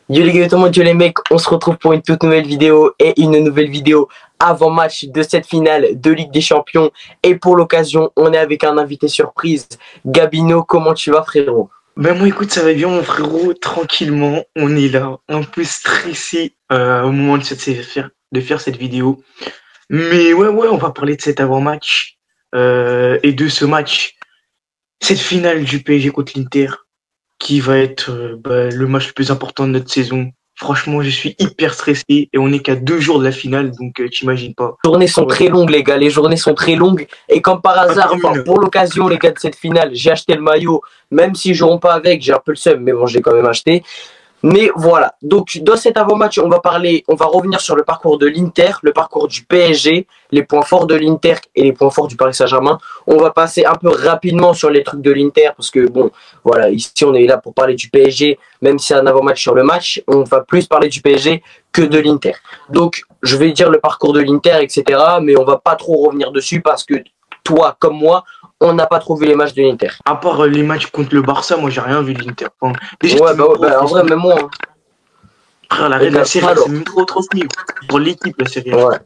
Yo les gars, tout le monde, yo les mecs, on se retrouve pour une toute nouvelle vidéo et une nouvelle vidéo avant match de cette finale de Ligue des Champions. Et pour l'occasion, on est avec un invité surprise. Gabino, comment tu vas frérot? Ben moi écoute, ça va bien mon frérot, tranquillement, on est là, un peu stressé au moment de faire cette vidéo. Mais ouais, on va parler de cet avant-match et de ce match, cette finale du PSG contre l'Inter, qui va être le match le plus important de notre saison. Franchement, je suis hyper stressé et on n'est qu'à 2 jours de la finale, donc t'imagines pas. Les journées sont très longues les gars, les journées sont très longues. Et comme par hasard, pour l'occasion les gars de cette finale, j'ai acheté le maillot. Même si je ne joueront pas avec, j'ai un peu le seum, mais bon, je l'ai quand même acheté. Mais voilà, donc dans cet avant-match, on va revenir sur le parcours de l'Inter, le parcours du PSG, les points forts de l'Inter et les points forts du Paris Saint-Germain. On va passer un peu rapidement sur les trucs de l'Inter parce que bon, voilà, ici on est là pour parler du PSG, même si c'est un avant-match sur le match, on va plus parler du PSG que de l'Inter. Donc je vais dire le parcours de l'Inter, etc. Mais on va pas trop revenir dessus parce que toi comme moi, on n'a pas trop vu les matchs de l'Inter. À part les matchs contre le Barça, moi j'ai rien vu de l'Inter. Enfin, déjà, en vrai, même moi. Hein. Frère, la série, c'est même trop transmis. Pour l'équipe, la série. Ouais.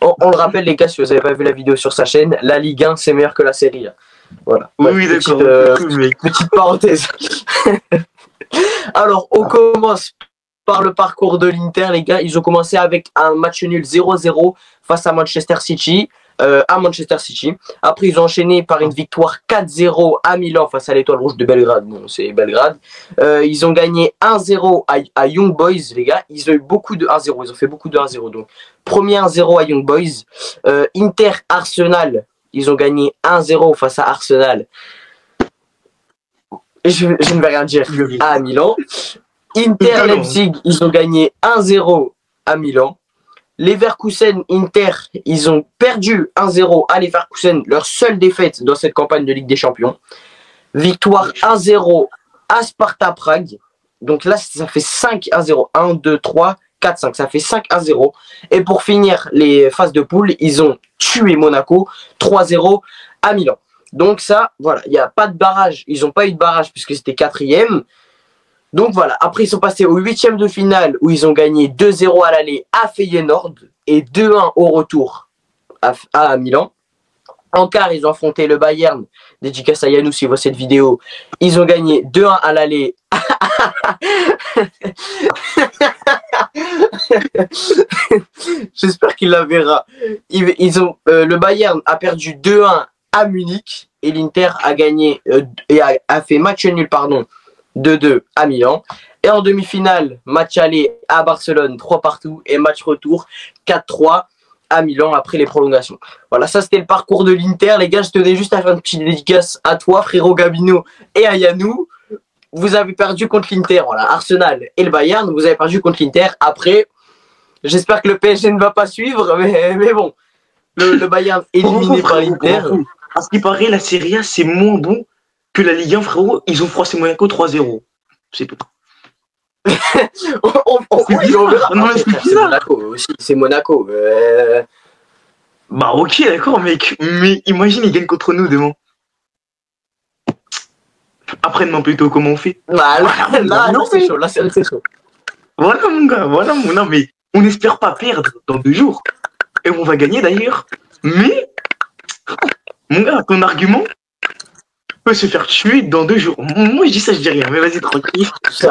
on le rappelle, les gars, si vous n'avez pas vu la vidéo sur sa chaîne, la Ligue 1, c'est meilleur que la série. Voilà. Oui, d'accord. Petite parenthèse. Alors, on commence par le parcours de l'Inter, les gars. Ils ont commencé avec un match nul 0-0 face à Manchester City. Après, ils ont enchaîné par une victoire 4-0 à Milan face à l'Étoile Rouge de Belgrade. Bon, c'est Belgrade. Ils ont gagné 1-0 à Young Boys, les gars. Ils ont eu beaucoup de 1-0. Ils ont fait beaucoup de 1-0. Donc, premier 1-0 à Young Boys. Inter-Arsenal, ils ont gagné 1-0 face à Arsenal. Je ne vais rien dire à Milan. Inter-Leipzig, ils ont gagné 1-0 à Milan. Leverkusen, Inter, ils ont perdu 1-0 à Leverkusen, leur seule défaite dans cette campagne de Ligue des Champions. Victoire 1-0 à Sparta Prague. Donc là, ça fait 5-1-0. 1, 2, 3, 4, 5. Ça fait 5-1-0. Et pour finir les phases de poule, ils ont tué Monaco 3-0 à Milan. Donc ça, voilà, il n'y a pas de barrage. Ils n'ont pas eu de barrage puisque c'était 4e. Donc voilà, après ils sont passés au 8e de finale où ils ont gagné 2-0 à l'aller à Feyenoord et 2-1 au retour à Milan. En quart, ils ont affronté le Bayern, dédicace à Yannou s'il voit cette vidéo. Ils ont gagné 2-1 à l'aller. J'espère qu'il la verra. Le Bayern a perdu 2-1 à Munich et l'Inter a gagné et a fait match nul, pardon. 2-2 à Milan. Et en demi-finale, match aller à Barcelone, 3-3. Et match retour, 4-3 à Milan après les prolongations. Voilà, ça c'était le parcours de l'Inter. Les gars, je tenais juste à faire une petite dédicace à toi, frérot Gabino, et à Yannou. Vous avez perdu contre l'Inter. Voilà, Arsenal et le Bayern, vous avez perdu contre l'Inter. Après, j'espère que le PSG ne va pas suivre, mais bon. Le Bayern éliminé par l'Inter. À ce qui paraît, la Serie A, c'est moins bon que la Ligue 1, frérot. Ils ont froissé Monaco 3-0. C'est tout. C'est Monaco aussi. C'est Monaco. Bah ok, d'accord, mec. Mais imagine, ils gagnent contre nous demain. Après-demain plutôt, comment on fait? Là, c'est chaud. Là, c'est chaud. Voilà, mon gars. Voilà, non, mais on n'espère pas perdre dans 2 jours. Et on va gagner d'ailleurs. Mais, mon gars, ton argument peut se faire tuer dans 2 jours. Moi, je dis ça, je dis rien. Mais vas-y, tranquille. C'est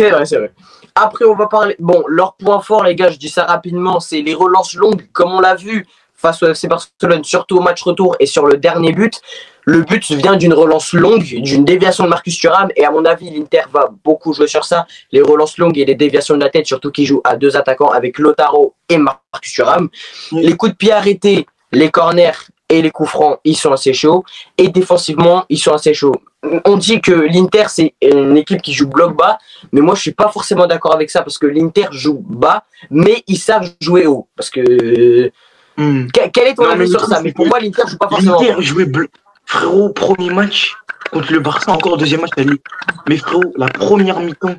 vrai. Après, on va parler... Bon, leur point fort, les gars, je dis ça rapidement, c'est les relances longues, comme on l'a vu face au FC Barcelone, surtout au match retour et sur le dernier but. Le but vient d'une relance longue, d'une déviation de Marcus Thuram. Et à mon avis, l'Inter va beaucoup jouer sur ça. Les relances longues et les déviations de la tête, surtout qu'ils jouent à 2 attaquants avec Lautaro et Marcus Thuram. Les coups de pied arrêtés, les corners et les coups francs, ils sont assez chauds. Et défensivement, ils sont assez chauds. On dit que l'Inter, c'est une équipe qui joue bloc bas. Mais moi, je suis pas forcément d'accord avec ça. Parce que l'Inter joue bas, mais ils savent jouer haut. Parce que... Quel est ton avis sur ça? Mais pour moi, l'Inter joue pas forcément. L'Inter jouait frérot, premier match contre le Barça, encore deuxième match d'aller. Mais frérot, la première mi-temps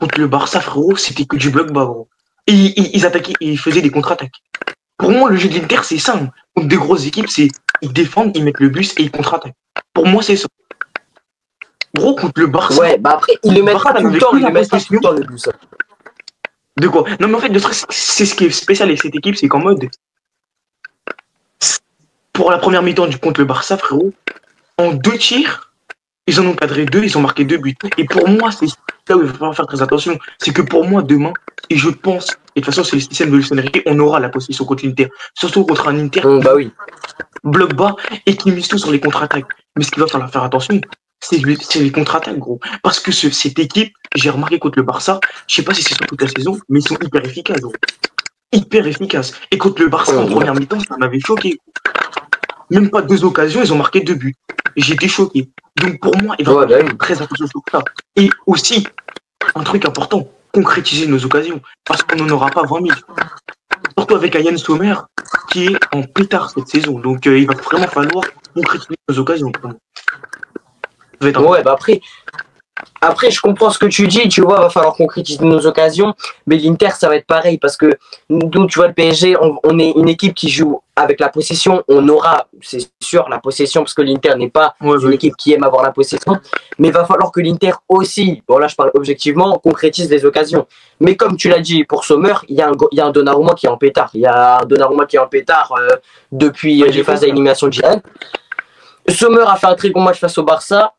contre le Barça, frérot, c'était que du bloc bas, gros. Et ils attaquaient, ils faisaient des contre-attaques. Pour moi, le jeu de l'Inter, c'est ça. Contre des grosses équipes, c'est ils défendent, ils mettent le bus et ils contre-attaquent. Pour moi, c'est ça. Gros, contre le Barça. Ouais, bah après, ils le mettent pas tout le temps, ils le mettent pas tout le temps, le but, ça. De quoi? Non, mais en fait, c'est ce qui est spécial avec cette équipe, c'est qu'en mode, pour la première mi-temps contre le Barça, frérot, en 2 tirs, ils en ont cadré 2, ils ont marqué 2 buts. Et pour moi, c'est là où il va falloir faire très attention. C'est que pour moi, demain, et je pense, et de toute façon, c'est le système de Luis Enrique, on aura la possession contre l'Inter. Surtout contre un Inter bah oui. bloc bas et qui mise tout sur les contre-attaques. Mais ce qu'il va falloir faire attention, c'est les contre-attaques, gros. Parce que cette équipe, j'ai remarqué contre le Barça, je sais pas si c'est sur toute la saison, mais ils sont hyper efficaces, gros. Hyper efficaces. Et contre le Barça, en première mi-temps, ça m'avait choqué. Même pas 2 occasions, ils ont marqué 2 buts. Et j'étais choqué. Donc pour moi, il va falloir faire très attention sur ça. Et aussi, un truc important, concrétiser nos occasions. Parce qu'on n'en aura pas 20 000. Surtout avec Yann Sommer, qui est en pétard cette saison. Donc il va vraiment falloir concrétiser nos occasions. Ouais, bah après, je comprends ce que tu dis, tu vois, il va falloir concrétiser nos occasions, mais l'Inter, ça va être pareil, parce que nous, tu vois, le PSG, on est une équipe qui joue avec la possession, on aura, c'est sûr, la possession, parce que l'Inter n'est pas une équipe qui aime avoir la possession, mais il va falloir que l'Inter aussi, bon là je parle objectivement, concrétise les occasions. Mais comme tu l'as dit, pour Sommer, il y a un Donnarumma qui est en pétard, depuis les phases d'élimination de Girona. Sommer a fait un très bon match face au Barça.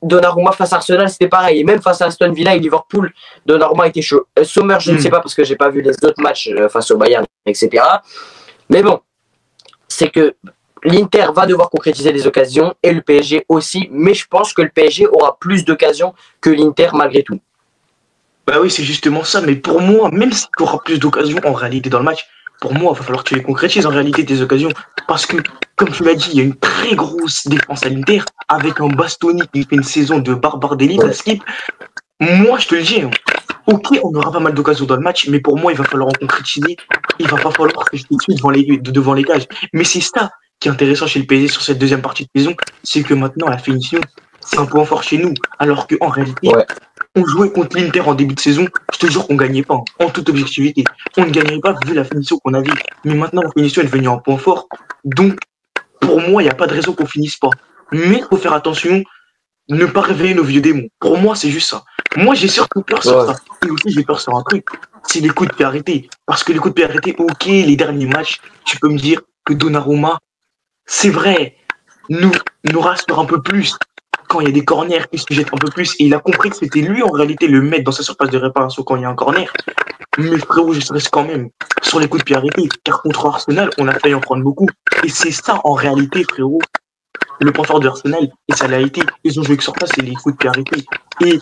Donnarumma face à Arsenal, c'était pareil. Et même face à Aston Villa et Liverpool, Donnarumma était chaud. Sommer, je ne sais pas parce que j'ai pas vu les autres matchs face au Bayern, etc. Mais bon, c'est que l'Inter va devoir concrétiser les occasions et le PSG aussi. Mais je pense que le PSG aura plus d'occasions que l'Inter malgré tout. Bah oui, c'est justement ça. Mais pour moi, même si tu auras plus d'occasions en réalité dans le match, pour moi, il va falloir que tu les concrétises en réalité tes occasions. Parce que, comme tu l'as dit, il y a une très grosse défense à l'Inter avec un Bastoni qui fait une saison de barbare d'élite à Skip. Moi, je te le dis, hein, ok, on aura pas mal d'occasions dans le match, mais pour moi, il va falloir en concrétiser. Il va pas falloir que je te tue devant les cages. Mais c'est ça qui est intéressant chez le PSG sur cette deuxième partie de saison, c'est que maintenant, la finition, c'est un point fort chez nous. Alors qu'en réalité, on jouait contre l'Inter en début de saison, je te jure qu'on gagnait pas, hein, en toute objectivité. On ne gagnerait pas vu la finition qu'on avait. Mais maintenant, la finition est devenue un point fort. Donc, pour moi, il n'y a pas de raison qu'on finisse pas. Mais il faut faire attention, ne pas réveiller nos vieux démons. Pour moi, c'est juste ça. Moi, j'ai surtout peur sur ça. Et aussi, j'ai peur sur un truc, c'est les coups de pied arrêtés. Parce que les coups de pied arrêtés, ok, les derniers matchs, tu peux me dire que Donnarumma, c'est vrai, nous rassure un peu plus. Quand il y a des corners, il se jette un peu plus. Et il a compris que c'était lui, en réalité, le maître dans sa surface de réparation quand il y a un corner. Mais frérot, je stresse quand même sur les coups de pied arrêtés. Car contre Arsenal, on a failli en prendre beaucoup. Et c'est ça, en réalité, frérot, le point fort de Arsenal. Et ça l'a été. Ils ont joué que sur ça, c'est les coups de pied arrêtés. Et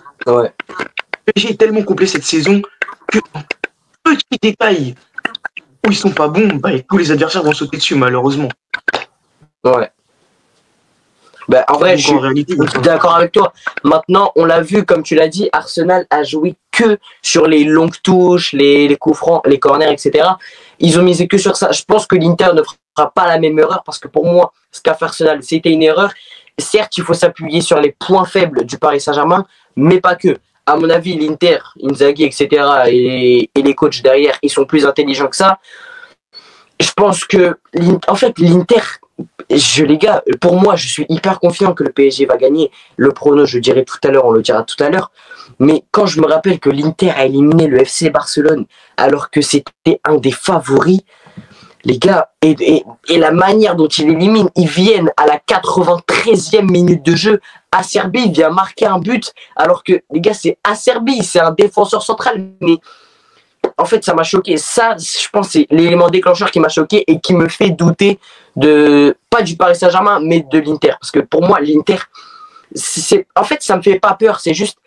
PSG est tellement complet cette saison que petit détail où ils sont pas bons, bah, tous les adversaires vont sauter dessus, malheureusement. Ouais. Bah, en vrai, je suis d'accord avec toi. Maintenant, on l'a vu, comme tu l'as dit, Arsenal a joué que sur les longues touches, les coups francs, les corners, etc. Ils ont misé que sur ça. Je pense que l'Inter ne fera pas la même erreur parce que pour moi, ce qu'a fait Arsenal, c'était une erreur. Certes, il faut s'appuyer sur les points faibles du Paris Saint-Germain, mais pas que. À mon avis, l'Inter, Inzaghi, etc. et les coachs derrière, ils sont plus intelligents que ça. Je pense que, en fait, l'Inter, les gars, pour moi, je suis hyper confiant que le PSG va gagner. Le prono, je dirai tout à l'heure, on le dira tout à l'heure. Mais quand je me rappelle que l'Inter a éliminé le FC Barcelone alors que c'était un des favoris, les gars, et la manière dont ils l'éliminent, ils viennent à la 93e minute de jeu. Acerbi vient marquer un but alors que, les gars, c'est Acerbi, c'est un défenseur central. Mais en fait, ça m'a choqué. Ça, je pense, c'est l'élément déclencheur qui m'a choqué et qui me fait douter pas du Paris Saint-Germain, mais de l'Inter. Parce que pour moi, l'Inter, en fait, ça me fait pas peur. C'est juste,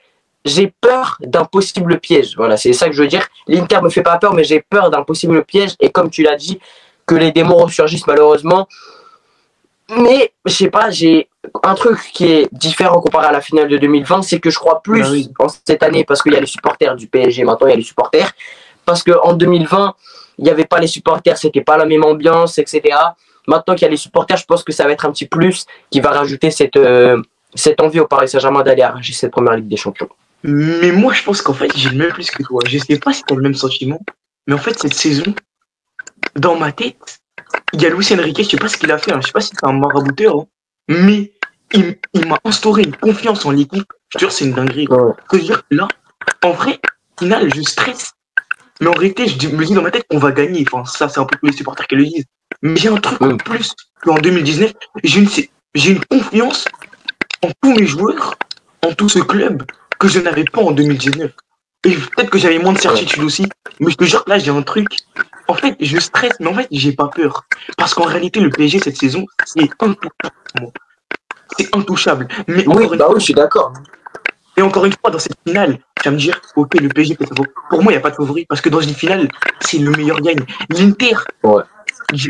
j'ai peur d'un possible piège. Voilà, c'est ça que je veux dire. L'Inter me fait pas peur, mais j'ai peur d'un possible piège. Et comme tu l'as dit, que les démons ressurgissent malheureusement. Mais, je sais pas, j'ai un truc qui est différent comparé à la finale de 2020, c'est que je crois plus en cette année parce qu'il y a les supporters du PSG. Maintenant, il y a les supporters. Parce qu'en 2020, il n'y avait pas les supporters, c'était pas la même ambiance, etc. Maintenant qu'il y a les supporters, je pense que ça va être un petit plus qui va rajouter cette envie au Paris Saint-Germain d'aller arracher cette première Ligue des Champions. Mais moi, je pense qu'en fait, j'ai le même plus que toi. Je sais pas si tu as le même sentiment, mais en fait, cette saison, dans ma tête, il y a Luis Enrique, je sais pas ce qu'il a fait, hein. Je sais pas si c'est un marabouteur, hein. Mais il m'a instauré une confiance en l'équipe. Je te jure, c'est une dinguerie. Ouais. Que dire, là, en vrai, au final, je stresse. Mais en réalité, me dis dans ma tête qu'on va gagner. Enfin, ça, c'est un peu tous les supporters qui le disent. Mais j'ai un truc en plus qu'en 2019, j'ai une confiance en tous mes joueurs, en tout ce club, que je n'avais pas en 2019. Et peut-être que j'avais moins de certitude aussi. Mais je te jure que là, j'ai un truc. En fait, je stresse, mais en fait, j'ai pas peur. Parce qu'en réalité, le PSG cette saison, c'est intouchable pour moi. C'est intouchable. Mais Oui, encore une bah fois, oui, je suis d'accord. et encore une fois, dans cette finale, tu vas me dire, ok, le PSG peut être favori. Pour moi, il n'y a pas de favori, parce que dans une finale, c'est le meilleur gagne. L'Inter, Ouais.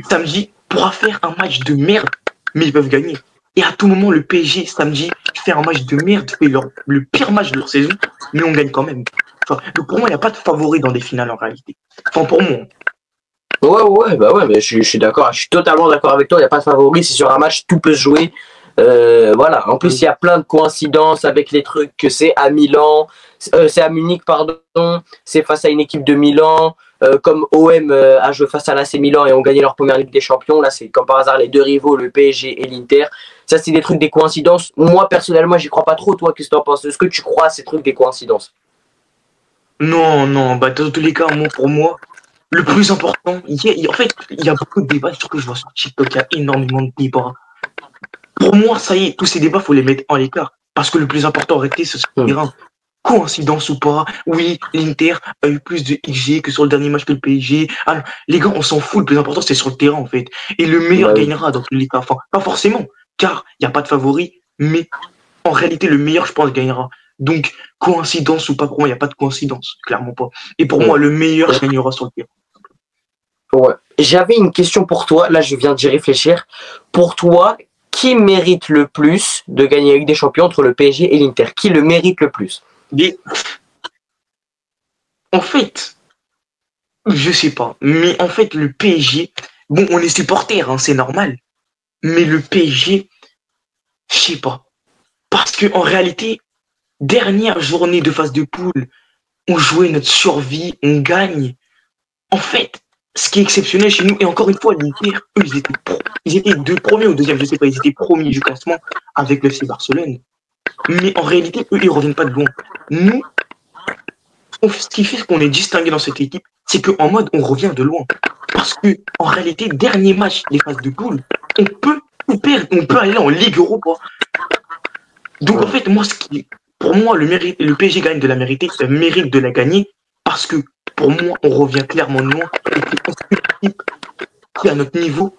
samedi, pourra faire un match de merde, mais ils peuvent gagner. Et à tout moment, le PSG, samedi, fait un match de merde, fait le pire match de leur saison, mais on gagne quand même. Enfin, donc pour moi, il n'y a pas de favori dans des finales en réalité. Enfin, pour moi. Ouais, bah ouais, mais je suis d'accord, je suis totalement d'accord avec toi, il n'y a pas de favori, c'est sur un match, tout peut se jouer. Voilà, en plus il y a plein de coïncidences avec les trucs que c'est à Milan, c'est à Munich, pardon, c'est face à une équipe de Milan, comme OM a joué face à l'AC Milan et ont gagné leur première Ligue des Champions, là c'est comme par hasard les deux rivaux, le PSG et l'Inter. Ça c'est des trucs, des coïncidences. Moi personnellement, j'y crois pas trop, toi qu'est-ce que tu en penses? Est-ce que tu crois à ces trucs, des coïncidences? Non, bah dans tous les cas, moi, pour moi, le plus important, en fait, il y a beaucoup de débats, surtout que je vois sur TikTok, il y a énormément de débats. Pour moi, ça y est, tous ces débats, faut les mettre en l'écart. Parce que le plus important en réalité, c'est le terrain. Coïncidence ou pas, oui, l'Inter a eu plus de XG que sur le dernier match que le PSG. Alors, les gars, on s'en fout, le plus important, c'est sur le terrain, en fait. Et le meilleur Bah oui. gagnera dans tous les cas. Enfin, pas forcément, car il n'y a pas de favori, mais en réalité, le meilleur, je pense, gagnera. Donc, coïncidence ou pas, pour moi, il n'y a pas de coïncidence, clairement pas. Et pour moi, le meilleur gagnera sur le terrain. Ouais. J'avais une question pour toi, là je viens d'y réfléchir. Pour toi, qui mérite le plus de gagner la Ligue des Champions entre le PSG et l'Inter? Qui le mérite le plus? Mais, en fait, je sais pas, mais en fait, le PSG, bon, on est supporter, hein, c'est normal. Mais le PSG, je sais pas. Parce que en réalité, dernière journée de phase de poule, on jouait notre survie, on gagne. En fait, ce qui est exceptionnel chez nous, et encore une fois, l'Inter, eux, ils étaient deux premiers ou deuxième, je sais pas, ils étaient premiers du classement avec le FC Barcelone. Mais en réalité, eux, ils reviennent pas de loin. Nous, ce qui fait qu'on est distingué dans cette équipe, c'est qu'en mode, on revient de loin. Parce que, en réalité, dernier match des phases de poule, on peut perdre, on peut aller en Ligue Europa. Donc, en fait, moi, pour moi, le PSG gagne de la mérite, mérite de la gagner, parce que, pour moi, on revient clairement de loin, et qu'une équipe qui, à notre niveau,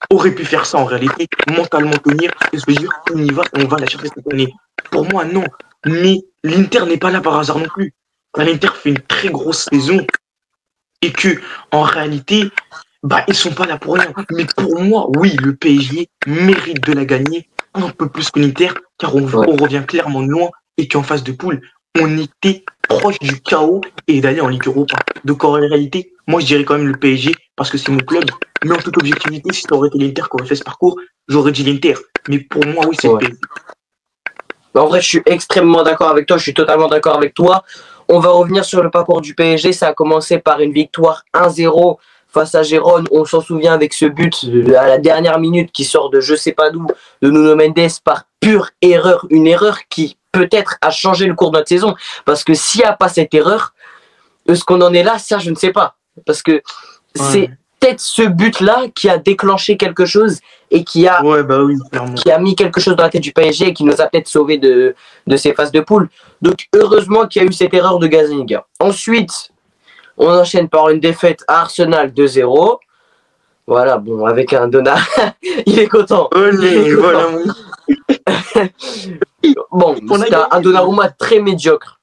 aurait pu faire ça en réalité, mentalement tenir, et se dire, on y va, on va la chercher cette année. Pour moi, non. Mais l'Inter n'est pas là par hasard non plus. L'Inter fait une très grosse saison, et que, en réalité, bah, ils sont pas là pour rien. Mais pour moi, oui, le PSG mérite de la gagner un peu plus que l'Inter, car on revient clairement de loin et qu'en phase de poule, on était proche du chaos et d'aller en Ligue Europa. Donc en réalité, moi je dirais quand même le PSG parce que c'est mon club. Mais en toute objectivité, si ça aurait été l'Inter qui aurait fait ce parcours, j'aurais dit l'Inter. Mais pour moi, oui, c'est le PSG. En vrai, je suis extrêmement d'accord avec toi, je suis totalement d'accord avec toi. On va revenir sur le parcours du PSG. Ça a commencé par une victoire 1-0 face à Gérone. On s'en souvient avec ce but à la dernière minute qui sort de je sais pas d'où, de Nuno Mendes par pure erreur. Une erreur qui peut-être a changé le cours de notre saison. Parce que s'il n'y a pas cette erreur, est-ce qu'on en est là? Ça, je ne sais pas. Parce que c'est peut-être ce but-là qui a déclenché quelque chose et qui a, qui a mis quelque chose dans la tête du PSG et qui nous a peut-être sauvés de ces phases de poule. Donc, heureusement qu'il y a eu cette erreur de Gazzaniga. Ensuite, on enchaîne par une défaite à Arsenal 2-0. Voilà, bon, avec un Donnarumma. Il est content. Voilà. Bon, c'était un Donnarumma très médiocre.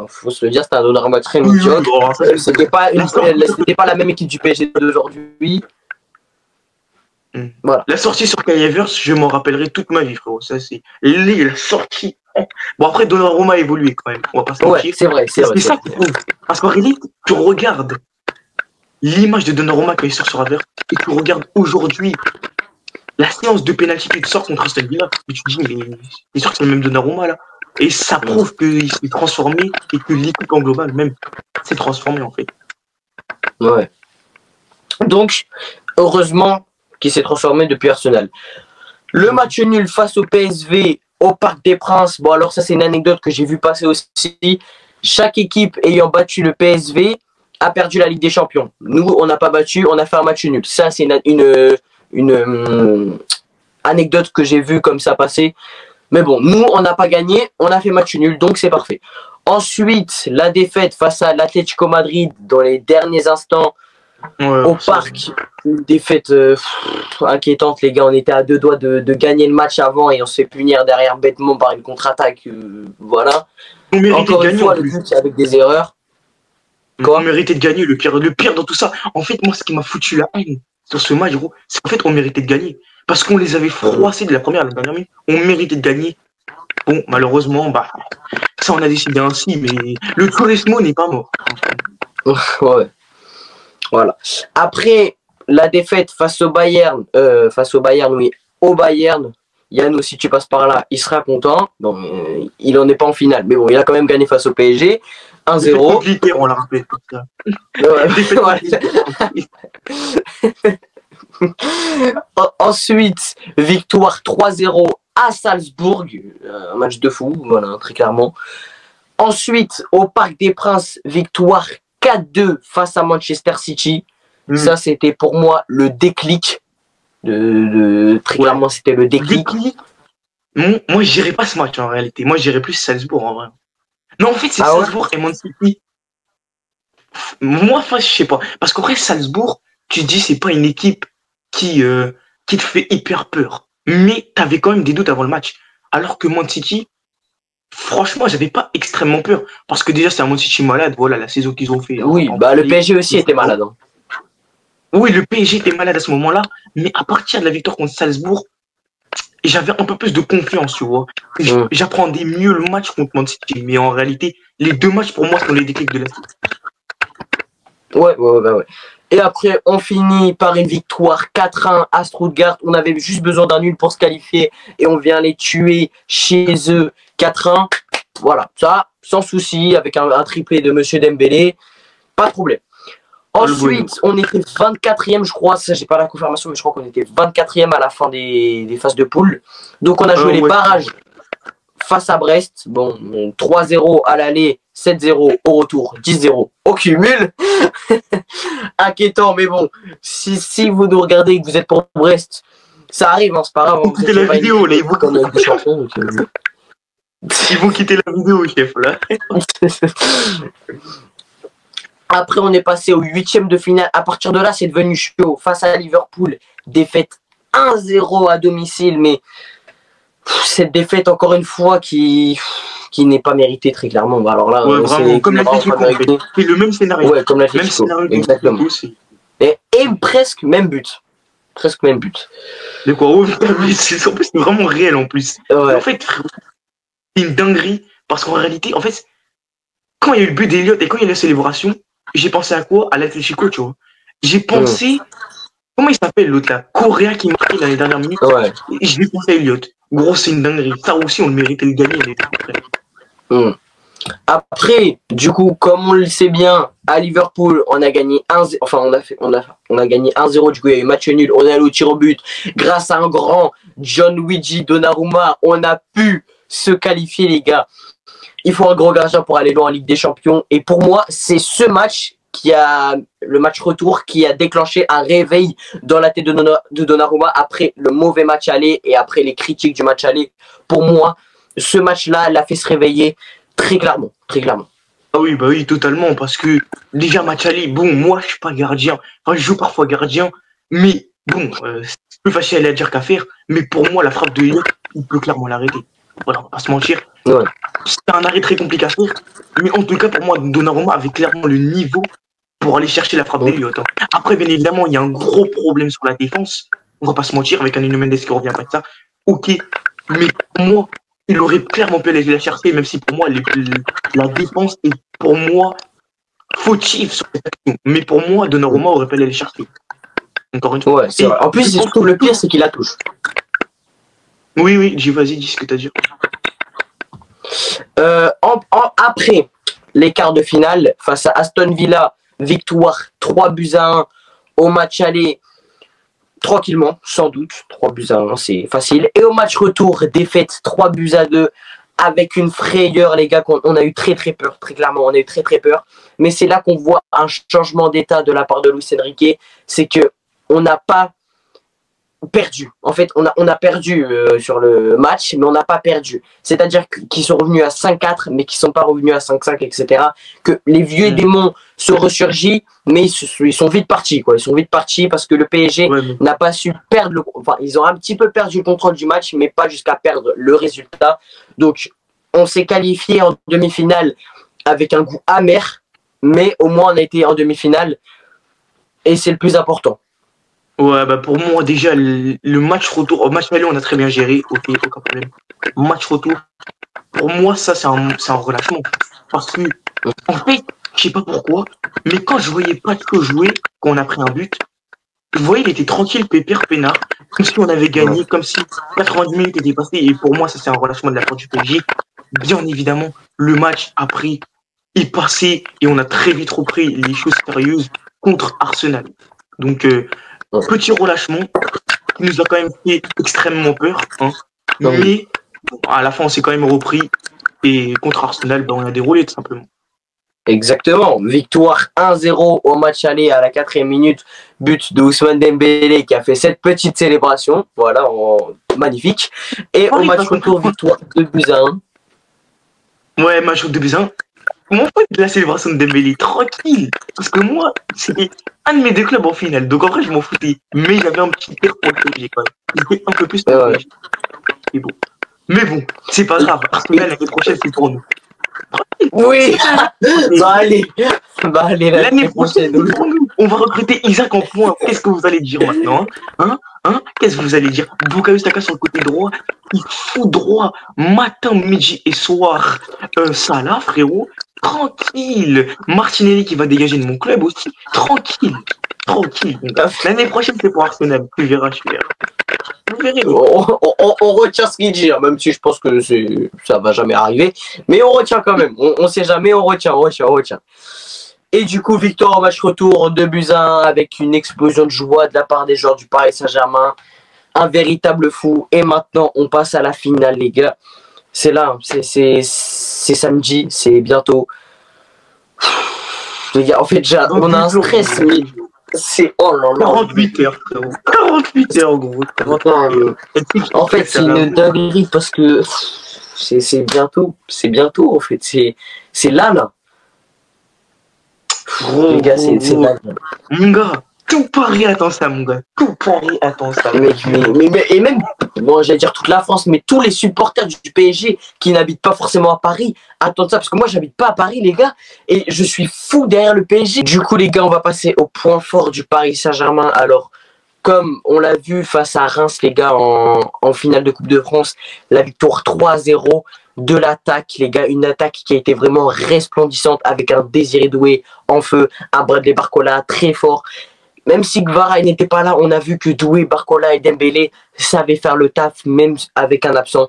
Faut se le dire, c'était un Donnarumma très médiocre. C'était pas la même équipe du PSG d'aujourd'hui. Voilà. La sortie sur Kai Havertz, je m'en rappellerai toute ma vie, frérot. Ça, c'est la sortie. Bon, après, Donnarumma a évolué quand même. On va pas se mentir. Ouais, c'est vrai. C'est ça qui trouve. Parce qu'en réalité, tu regardes l'image de Donnarumma quand il sort sur Havertz et tu regardes aujourd'hui la séance de pénalty qu'il sort contre Aston Villa. Et tu te dis, mais c'est sûr que c'est le même Donnarumma là. Et ça prouve qu'il s'est transformé et que l'équipe en global même s'est transformée en fait. Ouais. Donc, heureusement qu'il s'est transformé depuis Arsenal. Le match nul face au PSV au Parc des Princes. Bon, alors ça, c'est une anecdote que j'ai vu passer aussi. Chaque équipe ayant battu le PSV a perdu la Ligue des Champions. Nous, on n'a pas battu, on a fait un match nul. Ça, c'est une anecdote que j'ai vue comme ça passer. Mais bon, nous, on n'a pas gagné, on a fait match nul, donc c'est parfait. Ensuite, la défaite face à l'Atlético Madrid dans les derniers instants au parc. Une défaite inquiétante, les gars. On était à 2 doigts de gagner le match avant et on se fait punir derrière bêtement par une contre-attaque. Voilà. On méritait Encore de une gagner fois, en le plus. but avec des erreurs. On méritait de gagner. Le pire dans tout ça, en fait, moi, ce qui m'a foutu la haine sur ce match, gros, c'est qu'en fait, on méritait de gagner. Parce qu'on les avait froissés de la première à la dernière minute. On méritait de gagner. Bon, malheureusement, bah, ça, on a décidé ainsi, mais le tourisme n'est pas mort. Ouais. Voilà. Après la défaite face au Bayern, oui, au Bayern, Yannou, si tu passes par là, il sera content. Bon, il en est pas en finale, mais bon, il a quand même gagné face au PSG. 1-0. Compliqué, on l'a rappelé. Ensuite, victoire 3-0 à Salzbourg. Un match de fou, voilà, très clairement. Ensuite, au Parc des Princes, victoire 4-2 face à Manchester City. Ça, c'était pour moi le déclic. Très clairement, c'était le déclic. Moi, je dirais pas ce match en réalité. Moi, je dirais plus Salzbourg en vrai. Non, en fait, c'est Salzbourg et Man City. Moi, enfin, je sais pas. Parce qu'en vrai, Salzbourg, tu te dis, c'est pas une équipe qui te fait hyper peur. Mais t'avais quand même des doutes avant le match. Alors que Man City, franchement, j'avais pas extrêmement peur. Parce que déjà, c'est un Man City malade. Voilà, la saison qu'ils ont fait. Oui, bah le PSG aussi était malade. Hein. Oui, le PSG était malade à ce moment-là. Mais à partir de la victoire contre Salzbourg, j'avais un peu plus de confiance, tu vois. J'apprenais mieux le match contre Man City. Mais en réalité, les deux matchs, pour moi, sont les déclics de la saison. Ouais. Et après, on finit par une victoire 4-1 à Stuttgart. On avait juste besoin d'un nul pour se qualifier et on vient les tuer chez eux 4-1. Voilà, ça, sans souci, avec un triplé de Monsieur Dembélé, pas de problème. Ensuite, on était 24e, je crois. Ça, j'ai pas la confirmation, mais je crois qu'on était 24e à la fin des phases de poule. Donc, on a joué les barrages face à Brest. Bon, 3-0 à l'aller, 7-0 au retour, 10-0 au cumul. Inquiétant, mais bon, si vous nous regardez et que vous êtes pour Brest, ça arrive, hein, c'est pas grave. Écoutez la vidéo, là, ils vont quitter la vidéo, chef, là. Après, on est passé au 8e de finale. À partir de là, c'est devenu chaud. Face à Liverpool, défaite 1-0 à domicile, mais cette défaite, encore une fois, qui n'est pas méritée très clairement. Alors là, c'est comme l'Atlético. C'est le même scénario. Ouais, comme l'Atlético. Exactement. Et presque même but. Presque même but. De quoi? C'est vraiment réel en plus. Ouais. En fait, c'est une dinguerie. Parce qu'en réalité, en fait, quand il y a eu le but d'Eliott et quand il y a eu la célébration, j'ai pensé à quoi? À l'Atlético, tu vois. J'ai pensé. Comment il s'appelle l'autre là? Correa qui marquait dans les dernières minutes. Ouais. J'ai pensé à Eliott. Gros, c'est une dinguerie. Ça aussi, on le méritait de gagner. Après, du coup, comme on le sait bien, à Liverpool, on a gagné 1-0. Enfin, on a gagné 1-0. Du coup, il y a eu match nul. On est allé au tir au but. Grâce à un grand Gianluigi Donnarumma, on a pu se qualifier, les gars. Il faut un gros gardien pour aller loin en Ligue des Champions. Et pour moi, c'est ce match le match retour qui a déclenché un réveil dans la tête de Donnarumma après le mauvais match aller et après les critiques du match aller. Pour moi, ce match-là l'a fait se réveiller très clairement. Ah oui, totalement. Parce que déjà, match aller, bon, moi, je suis pas gardien. Enfin, je joue parfois gardien. Mais bon, c'est plus facile à dire qu'à faire. Mais pour moi, la frappe de Eliott, il peut clairement l'arrêter. Voilà, on va pas se mentir. Ouais. C'est un arrêt très compliqué à faire. Mais en tout cas, pour moi, Donnarumma avait clairement le niveau pour aller chercher la frappe d'Eliott. Après, bien évidemment, il y a un gros problème sur la défense. On va pas se mentir, avec un Nuno Mendes qui revient pas de ça. Ok, mais pour moi, il aurait clairement pu aller la chercher, même si pour moi, la défense est pour moi fautive sur cette action. Mais pour moi, Donnarumma aurait pu aller les chercher. Encore une fois. Ouais, c'est vrai. En plus, surtout le pire, c'est qu'il la touche. Oui, vas-y, dis ce que tu as dit. Après les quarts de finale, face à Aston Villa, victoire 3-1 au match aller. tranquillement, sans doute. 3-1, c'est facile. Et au match retour, défaite 3-2 avec une frayeur, les gars, on a eu très très peur, très clairement, on a eu très très peur. Mais c'est là qu'on voit un changement d'état de la part de Luis Enrique, c'est que on n'a pas perdu. En fait, on a perdu sur le match, mais on n'a pas perdu. C'est-à-dire qu'ils sont revenus à 5-4, mais qu'ils ne sont pas revenus à 5-5, etc. Que les vieux démons se ressurgissent, mais ils sont vite partis, quoi. Ils sont vite partis parce que le PSG n'a pas su perdre enfin, ils ont un petit peu perdu le contrôle du match, mais pas jusqu'à perdre le résultat. Donc, on s'est qualifié en demi-finale avec un goût amer, mais au moins on a été en demi-finale et c'est le plus important. Ouais, bah pour moi, déjà, le match retour, au match aller, on a très bien géré, ok, aucun problème. Match retour, pour moi, ça, c'est un relâchement. Parce que, en fait, je sais pas pourquoi, mais quand je voyais Pacho jouer, quand on a pris un but, vous voyez, il était tranquille, pépère, peinard, comme si on avait gagné, comme si 90 minutes étaient passées, et pour moi, ça, c'est un relâchement de la part du PSG. Bien évidemment, le match après est passé, et on a très vite repris les choses sérieuses contre Arsenal. Donc, petit relâchement qui nous a quand même fait extrêmement peur, hein. Mais à la fin on s'est quand même repris et contre Arsenal on a déroulé tout simplement. Exactement, victoire 1-0 au match aller à la 4e minute, but de Ousmane Dembélé qui a fait cette petite célébration, voilà, magnifique. Et au match retour, victoire 2-1. Ouais, match 2-1. Comment faut être de la célébration de Dembélé tranquille? Parce que moi, c'était un de mes deux clubs en finale. Donc en vrai, je m'en foutais. Mais il avait un petit pire pour le PSG quand même. Il était un peu plus pour le PSG. Mais bon, c'est pas grave. Arsenal, l'année prochaine, c'est pour nous. Oui. Bah allez, l'année prochaine, c'est pour nous. On va recruter Isaac en point. Qu'est-ce que vous allez dire maintenant, hein? Qu'est-ce que vous allez dire? Bukayo Saka sur le côté droit, il fout droit matin, midi et soir. Salah, frérot, tranquille. Martinelli qui va dégager de mon club aussi, tranquille. L'année prochaine, c'est pour Arsenal. Tu verras, Vous verrez. On retient ce qu'il dit, même si je pense que ça va jamais arriver. Mais on retient quand même. On sait jamais, on retient. Et du coup, victoire au match retour, 2-1 avec une explosion de joie de la part des joueurs du Paris Saint-Germain. Un véritable fou. Et maintenant, on passe à la finale, les gars. C'est là, c'est samedi, c'est bientôt. Les gars, en fait, on a un stress, mais c'est oh là là. 48 heures, frérot. 48 heures, gros. En fait, c'est une dinguerie parce que c'est bientôt, en fait. C'est là. Les gars, c'est dingue. Mon gars, tout Paris attend ça, mon gars. Tout Paris attend ça. Mais et même, bon, j'allais dire toute la France, mais tous les supporters du PSG qui n'habitent pas forcément à Paris attendent ça. Parce que moi, j'habite pas à Paris, les gars, et je suis fou derrière le PSG. Du coup, les gars, on va passer au point fort du Paris Saint-Germain. Alors, comme on l'a vu face à Reims, les gars, en finale de Coupe de France, la victoire 3-0 de l'attaque, les gars, une attaque qui a été vraiment resplendissante avec un Désiré Doué en feu, un Bradley Barcola très fort. Même si Kvara n'était pas là, on a vu que Doué, Barcola et Dembélé savaient faire le taf, même avec un absent.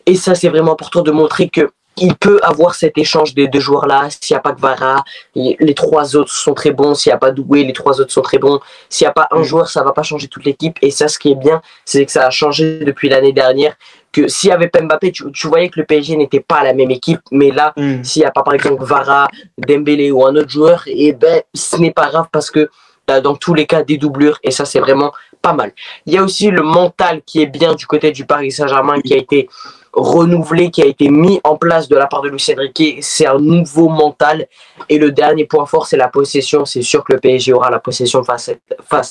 Et ça, c'est vraiment important de montrer que il peut avoir cet échange des deux joueurs-là. S'il n'y a pas Kvara, les trois autres sont très bons. S'il n'y a pas Doué, les trois autres sont très bons. S'il n'y a pas un joueur, ça ne va pas changer toute l'équipe. Et ça, ce qui est bien, c'est que ça a changé depuis l'année dernière. Que s'il y avait pas Mbappé, tu voyais que le PSG n'était pas la même équipe. Mais là, s'il n'y a pas, par exemple, Kvara, Dembélé ou un autre joueur, et ben, ce n'est pas grave parce que dans tous les cas, des doublures. Et ça, c'est vraiment pas mal. Il y a aussi le mental qui est bien du côté du Paris Saint-Germain qui a été renouvelé, qui a été mis en place de la part de Luis Enrique. C'est un nouveau mental. Et le dernier point fort, c'est la possession. C'est sûr que le PSG aura la possession face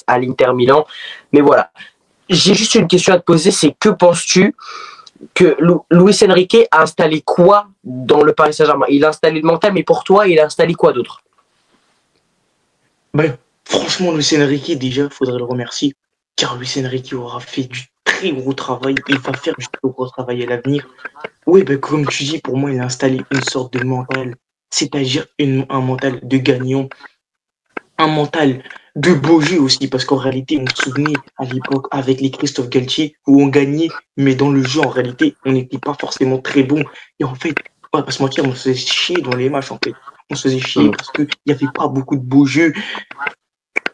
à l'Inter Milan. Mais voilà. J'ai juste une question à te poser, c'est que penses-tu que Luis Enrique a installé quoi dans le Paris Saint-Germain? Il a installé le mental, mais pour toi, il a installé quoi d'autre? Ben, franchement, Luis Enrique, déjà, il faudrait le remercier, car Luis Enrique aura fait du très gros travail, il va faire du très gros travail à l'avenir. Oui, ben, comme tu dis, pour moi, il a installé une sorte de mental, c'est-à-dire un mental de gagnant, un mental de beau jeu aussi, parce qu'en réalité, on se souvenait à l'époque avec les Christophe Galtier où on gagnait, mais dans le jeu, en réalité, on n'était pas forcément très bon. Et en fait, on va pas se mentir, on se faisait chier dans les matchs, en fait. On se faisait chier parce qu'il n'y avait pas beaucoup de beaux jeux.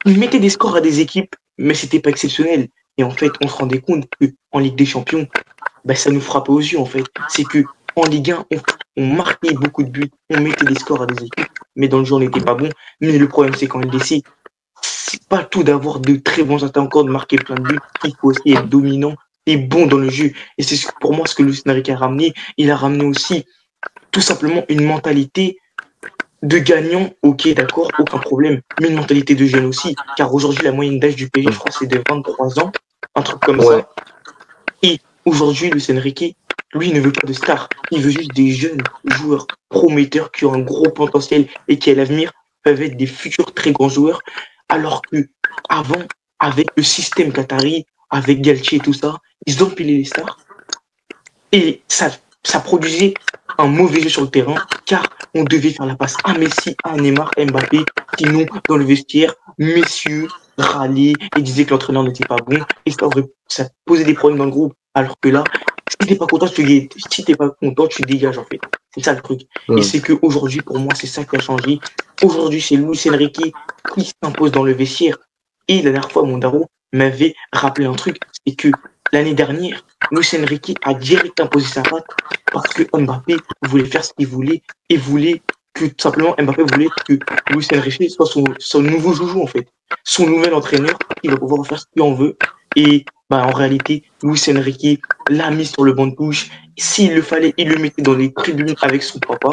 Il mettait des scores à des équipes mais c'était pas exceptionnel. Et en fait, on se rendait compte qu'en Ligue des Champions, bah, ça nous frappait aux yeux, en fait. C'est que en Ligue 1, on marquait beaucoup de buts, on mettait des scores à des équipes, mais dans le jeu, on n'était pas bon. Mais le problème, c'est qu'en LDC, c'est pas tout d'avoir de très bons attaquants, de marquer plein de buts. Il faut aussi être dominant et bon dans le jeu. Et c'est pour moi ce que Luis Enrique a ramené. Il a ramené aussi tout simplement une mentalité de gagnant, ok, d'accord, aucun problème, mais une mentalité de jeune aussi, car aujourd'hui, la moyenne d'âge du PSG, je crois, c'est de 23 ans, un truc comme ça. Et aujourd'hui, Luis Enrique, lui, ne veut pas de stars, il veut juste des jeunes joueurs prometteurs qui ont un gros potentiel et qui, à l'avenir, peuvent être des futurs très grands joueurs, alors que avant, avec le système qatari, avec Galtier et tout ça, ils empilaient les stars, et ça produisait un mauvais jeu sur le terrain, car on devait faire la passe à Messi, à Neymar, à Mbappé, sinon dans le vestiaire, messieurs râlaient et disaient que l'entraîneur n'était pas bon, et ça posait des problèmes dans le groupe, alors que là, si t'es pas content, tu dégages en fait. C'est ça le truc. Et c'est qu'aujourd'hui, pour moi, c'est ça qui a changé. Aujourd'hui, c'est Luis Enrique qui s'impose dans le vestiaire. Et la dernière fois, mon daron m'avait rappelé un truc, c'est que l'année dernière, Luis Enrique a direct imposé sa patte parce que Mbappé voulait faire ce qu'il voulait et voulait que tout simplement Mbappé voulait que Luis Enrique soit son nouveau joujou en fait, son nouvel entraîneur qui va pouvoir faire ce qu'il en veut. Et bah, en réalité, Luis Enrique l'a mis sur le banc de touche. S'il le fallait, il le mettait dans les tribunes avec son papa.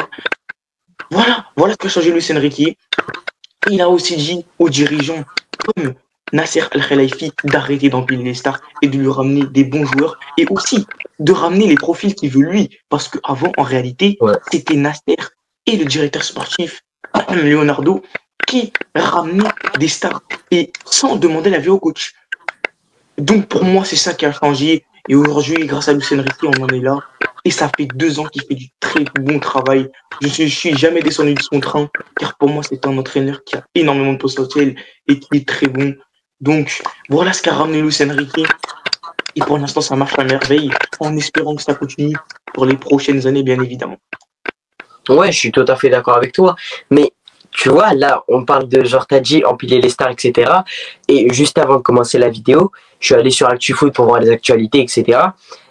Voilà ce qu'a changé Luis Enrique. Il a aussi dit aux dirigeants comme Nasser Al-Khelaifi d'arrêter d'empiler les stars et de lui ramener des bons joueurs et aussi de ramener les profils qu'il veut lui. Parce qu'avant, en réalité, c'était Nasser et le directeur sportif, Leonardo, qui ramenaient des stars et sans demander l'avis au coach. Donc pour moi, c'est ça qui a changé. Et aujourd'hui, grâce à Luis Enrique, on en est là. Et ça fait 2 ans qu'il fait du très bon travail. Je suis jamais descendu de son train, car pour moi, c'est un entraîneur qui a énormément de potentiel et qui est très bon. Donc voilà ce qu'a ramené Luis Enrique. Et pour l'instant, ça marche à merveille, en espérant que ça continue pour les prochaines années, bien évidemment. Ouais, je suis tout à fait d'accord avec toi. Mais tu vois, là, on parle de genre, t'as dit empiler les stars, etc. Et juste avant de commencer la vidéo, je suis allé sur ActuFoot pour voir les actualités, etc.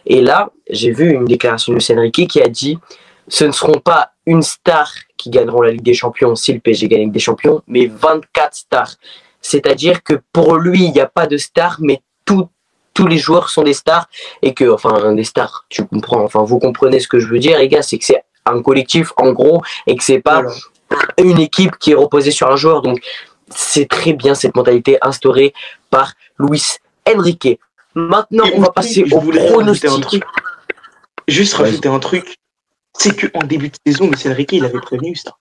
Et là, j'ai vu une déclaration de Luis Enrique qui a dit « Ce ne seront pas une star qui gagneront la Ligue des Champions si le PSG gagne la Ligue des Champions, mais 24 stars. » C'est-à-dire que pour lui, il n'y a pas de stars, mais tous les joueurs sont des stars. Et que, enfin, des stars, tu comprends, enfin, vous comprenez ce que je veux dire, les gars, c'est que c'est un collectif, en gros, et que c'est pas une équipe qui est reposée sur un joueur. Donc, c'est très bien cette mentalité instaurée par Luis Enrique. Maintenant, on va passer au pronostic. Juste rajouter un truc, c'est qu'en début de saison, Luis Enrique, il avait prévenu ça.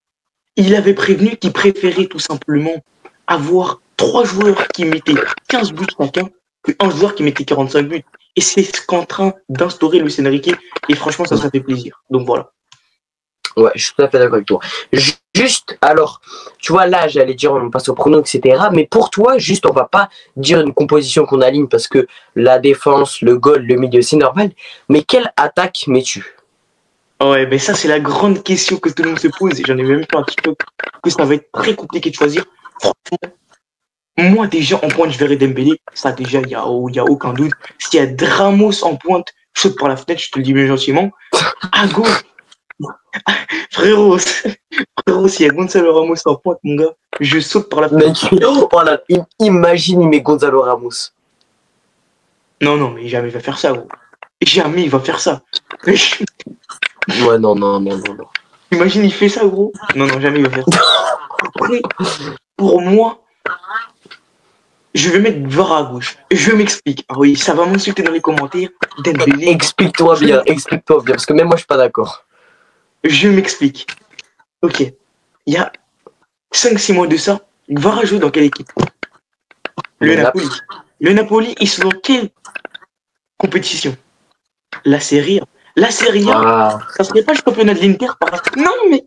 Il avait prévenu qu'il préférait tout simplement avoir 3 joueurs qui mettaient 15 buts chacun qu'un joueur qui mettait 45 buts. Et c'est ce qu'en train d'instaurer Luis Enrique. Et franchement, ça fait plaisir. Donc voilà. Ouais, je suis tout à fait d'accord avec toi. Juste, alors, tu vois, là, j'allais dire, on passe au prono, etc. Mais pour toi, juste, on va pas dire une composition qu'on aligne parce que la défense, le goal, le milieu, c'est normal. Mais quelle attaque mets-tu? Ouais, ben ça, c'est la grande question que tout le monde se pose. Et j'en ai même pas un petit peu que ça va être très compliqué de choisir. Franchement, moi, déjà, en pointe, je verrai Dembélé. Ça, déjà, il y a aucun doute. S'il y a Ramos en pointe, je saute par la fenêtre, je te le dis bien gentiment. À gauche, frérot, s'il y a Gonzalo Ramos en pointe, mon gars, je saute par la fenêtre. Voilà, imagine, il met Gonzalo Ramos. Non, mais jamais il va faire ça, gros. Jamais il va faire ça. Ouais, non. Imagine, il fait ça, gros. Non, jamais il va faire ça. Après, pour moi, je vais mettre Vara à gauche. Je m'explique. Ah oui, ça va m'insulter dans les commentaires. Dembélé. Explique-toi bien, parce que même moi, je suis pas d'accord. Je m'explique. Ok. Il y a 5-6 mois de ça, Vara joue dans quelle équipe? Le Napoli. Le Napoli, ils sont dans quelle compétition? La Serie A. La Serie A, ça serait pas le championnat de l'Inter par hasard? Non, mais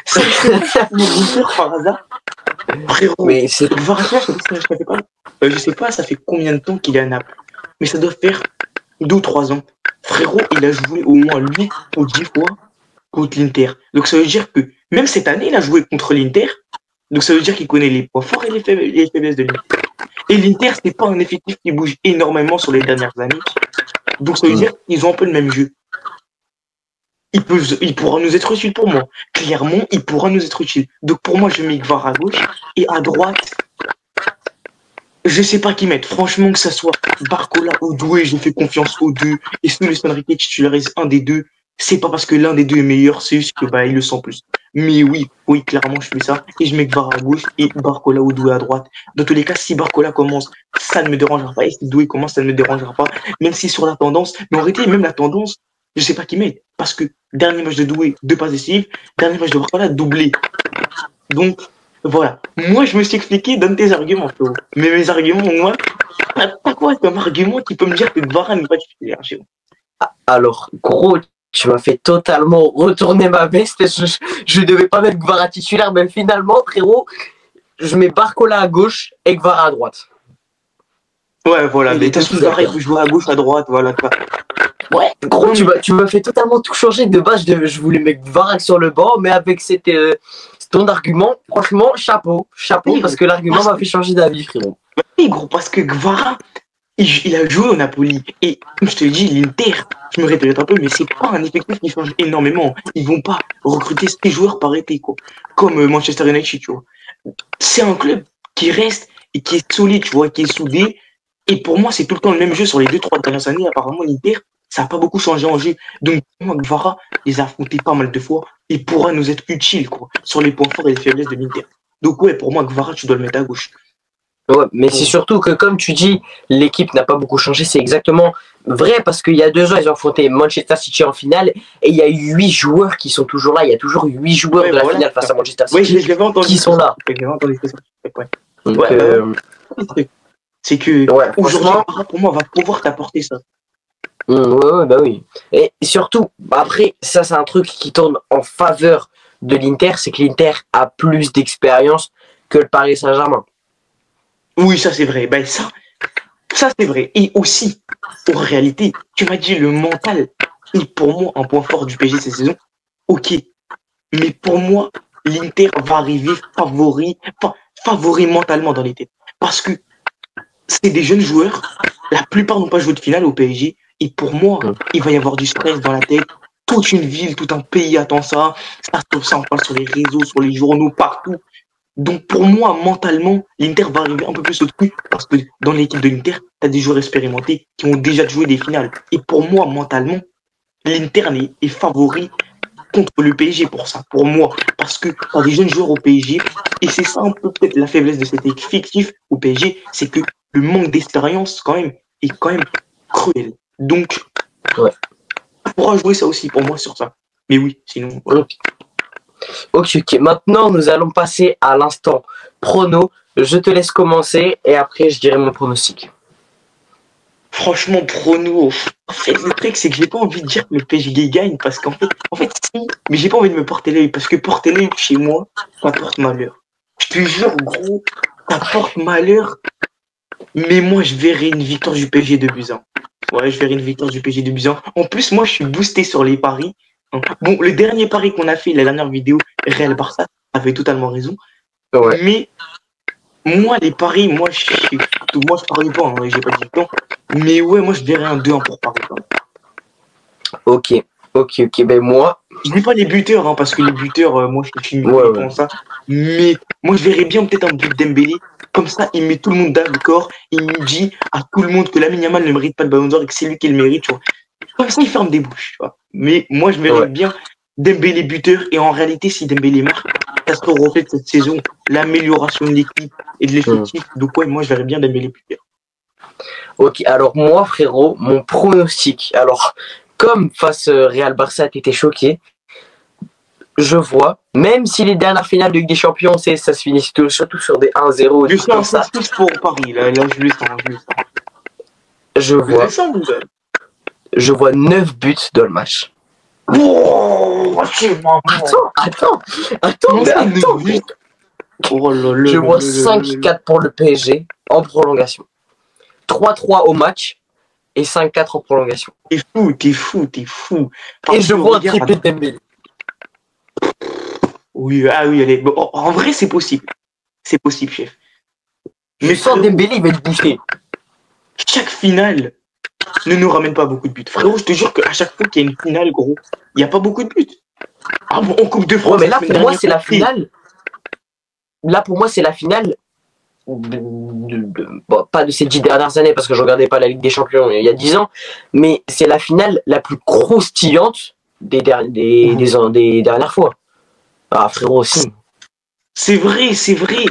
ça serait pas le championnat de l'Inter par hasard? Frérot, mais c'est je sais pas, ça fait combien de temps qu'il est à Naples? Mais ça doit faire 2 ou 3 ans. Frérot, il a joué au moins 8 ou 10 fois contre l'Inter. Donc ça veut dire que même cette année, il a joué contre l'Inter. Donc ça veut dire qu'il connaît les points forts et les faiblesses de l'Inter. Et l'Inter, c'est pas un effectif qui bouge énormément sur les dernières années. Donc ça veut dire qu'ils ont un peu le même jeu. Il pourra nous être utile pour moi. Clairement, il pourra nous être utile. Donc pour moi, je mets Gvar à gauche et à droite. Je sais pas qui mettre. Franchement, que ça soit Barcola ou Doué, je fais confiance aux deux. Et si Luis Enrique titularise un des deux, c'est pas parce que l'un des deux est meilleur, c'est juste que bah il le sent plus. Mais oui, clairement, je fais ça. Et je mets Gvar à gauche et Barcola ou Doué à droite. Dans tous les cas, si Barcola commence, ça ne me dérangera pas. Et si Doué commence, ça ne me dérangera pas. Même si sur la tendance, mais en réalité, même la tendance, je sais pas qui met. Parce que dernier match de Doué, 2 passes décisives. Dernier match de Barcola, doublé. Donc, voilà. Moi, je me suis expliqué, donne tes arguments, frérot. Mais mes arguments, moi, t'as quoi comme argument qui peut me dire que Varane n'est pas titulaire chez moi? Alors, gros, tu m'as fait totalement retourner ma veste. Je devais pas mettre Gvara titulaire, mais finalement, frérot, je mets Barcola à gauche et Gvara à droite. Ouais, voilà. Mais de toute façon, Gvara, il peut jouer à gauche, à droite, voilà. Ouais, gros, tu m'as fait totalement tout changer. De base, je voulais mettre Gvara sur le banc, mais avec ton argument, franchement, chapeau, Oui, parce que l'argument m'a fait changer d'avis, frérot. Oui, gros, parce que Gvara, il a joué au Napoli. Et comme je te dis, l'Inter, je me répète un peu, mais c'est pas un effectif qui change énormément. Ils vont pas recruter ces joueurs par été, quoi. Comme Manchester United, tu vois. C'est un club qui reste et qui est solide, tu vois, qui est soudé. Et pour moi, c'est tout le temps le même jeu sur les 2-3 dernières années. Apparemment, l'Inter, ça n'a pas beaucoup changé en jeu. Donc, pour moi, Gvara les a affrontés pas mal de fois et pourra nous être utile, quoi, sur les points forts et les faiblesses de l'Inter. Donc, ouais, pour moi, Gvara, tu dois le mettre à gauche. Ouais, mais c'est surtout que, comme tu dis, l'équipe n'a pas beaucoup changé. C'est exactement vrai parce qu'il y a 2 ans, ils ont affronté Manchester City en finale et il y a 8 joueurs qui sont toujours là. Il y a toujours 8 joueurs de la finale face à Manchester City qui sont là. Donc, c'est que ouais, aujourd'hui, pour moi, va pouvoir t'apporter ça. Ouais, bah oui. Et surtout, après, ça c'est un truc qui tourne en faveur de l'Inter, c'est que l'Inter a plus d'expérience que le Paris Saint-Germain. Oui, ça c'est vrai. Ben ça c'est vrai. Et aussi, en réalité, tu m'as dit le mental est pour moi un point fort du PSG cette saison. Ok. Mais pour moi, l'Inter va arriver favori mentalement dans les têtes. Parce que c'est des jeunes joueurs. La plupart n'ont pas joué de finale au PSG. Et pour moi, il va y avoir du stress dans la tête. Toute une ville, tout un pays attend ça. Ça en parle sur les réseaux, sur les journaux, partout. Donc pour moi, mentalement, l'Inter va arriver un peu plus au-dessus parce que dans l'équipe de l'Inter, tu as des joueurs expérimentés qui ont déjà joué des finales. Et pour moi, mentalement, l'Inter est favori contre le PSG pour ça, pour moi. Parce que tu as des jeunes joueurs au PSG et c'est ça un peu peut-être la faiblesse de cet effectif au PSG, c'est que le manque d'expérience quand même est quand même cruel. Donc, ouais. On pourra jouer ça aussi pour moi sur ça. Mais oui, sinon... Voilà. Ok. Maintenant, nous allons passer à l'instant prono. Je te laisse commencer et après, je dirai mon pronostic. Franchement, prono. En fait, le truc, c'est que j'ai pas envie de dire que le PSG gagne parce qu'en fait, si, mais j'ai pas envie de me porter l'œil parce que porter l'œil chez moi, ça porte malheur. Je te jure, gros, ça porte malheur. Mais moi, je verrai une victoire du PSG de Buzyn. Ouais, je verrai une victoire du PSG de Buzyn. En plus, moi, je suis boosté sur les paris. Bon, le dernier pari qu'on a fait, la dernière vidéo, Real Barça, avait totalement raison. Ouais. Mais moi, les paris, moi, je parie pas, hein, j'ai pas dit temps. Mais ouais, moi, je verrais un 2-1 pour Paris. Ok. Ben moi... Je dis pas les buteurs, hein, parce que les buteurs, moi, je suis pour ça. Mais moi, je verrais bien peut-être un but Dembélé. Comme ça, il met tout le monde d'accord. Il nous dit à tout le monde que Lamine Yamal ne mérite pas le Ballon d'Or et que c'est lui qui le mérite, tu vois. Comme ça, il ferme des bouches, tu vois. Mais moi, je verrais bien Dembélé buteur. Et en réalité, si Dembélé marque, ça se reflète cette saison, l'amélioration de l'équipe et de l'effectif. Donc ouais, moi, je verrais bien Dembélé buteur. Ok, alors moi, frérot, mon pronostic. Alors, comme face Real Barça, t'étais choqué. Je vois, même si les dernières finales de Ligue des Champions, ça se finit surtout sur des 1-0. Je sens ça tous pour Paris, là je le sens. Je vois 9 buts dans le match. Oh, attends. Je vois 5-4 pour le PSG en prolongation. 3-3 au match et 5-4 en prolongation. T'es fou. Et je vois un triplé de Dembélé. Oui, allez. Bon, en vrai, c'est possible. C'est possible, chef. Mais sans Dembélé, il va être bouché. Chaque finale ne nous ramène pas beaucoup de buts. Frérot, je te jure qu'à chaque fois qu'il y a une finale, gros, il n'y a pas beaucoup de buts. Ah bon, en Coupe de France. Ouais, mais là, pour moi, c'est la finale. Là, pour moi, c'est la finale. Bon, pas de ces 10 dernières années, parce que je regardais pas la Ligue des Champions il y a 10 ans, mais c'est la finale la plus croustillante des dernières fois. Ah, frérot, aussi. C'est vrai, c'est vrai.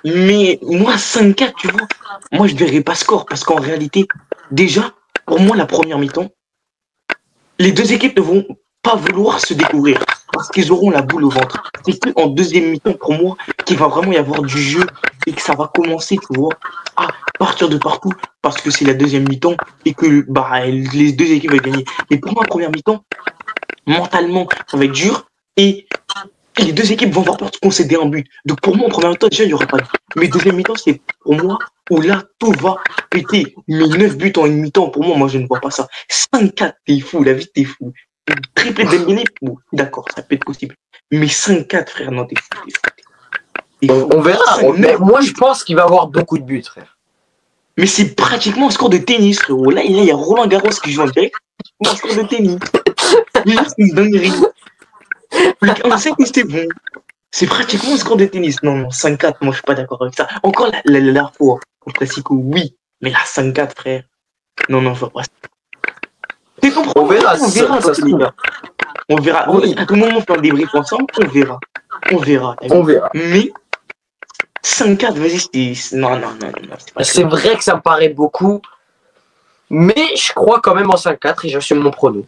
Mais moi, 5-4, tu vois, moi, je verrais pas score, parce qu'en réalité, déjà, pour moi, la première mi-temps, les deux équipes ne vont pas vouloir se découvrir, parce qu'ils auront la boule au ventre. C'est que en deuxième mi-temps, pour moi, qu'il va vraiment y avoir du jeu, et que ça va commencer, tu vois, à partir de partout, parce que c'est la deuxième mi-temps, et que bah, les deux équipes vont gagner. Mais pour moi, première mi-temps, mentalement, ça va être dur, et les deux équipes vont avoir peur de concéder un but. Donc pour moi, en première mi-temps, déjà, il n'y aura pas de but. Mais deuxième mi-temps, c'est pour moi où là, tout va péter. Mais 9 buts en une mi-temps, pour moi, je ne vois pas ça. 5-4, t'es fou, la vie, t'es fou. Triplé de Dembélé, bon, d'accord, ça peut être possible. Mais 5-4, frère, non, t'es fou, t'es fou. On verra. Mais moi, je pense qu'il va y avoir beaucoup de buts, frère. Mais c'est pratiquement un score de tennis, frérot. Là, il y a Roland Garros qui joue en direct. Un score de tennis. Mais là, c'est une dinguerie. On sait que c'était bon. C'est pratiquement un score de tennis. Non, 5-4, moi je suis pas d'accord avec ça. Encore la fois, le classico, oui. Mais là, 5-4, frère. Non, je vois pas. On verra, On verra. Oui. À tout moment, on fait un débrief ensemble, on verra. On verra. Mais 5-4, vas-y, c'est. Non. C'est vrai que ça me paraît beaucoup. Mais je crois quand même en 5-4 et j'assume mon prono.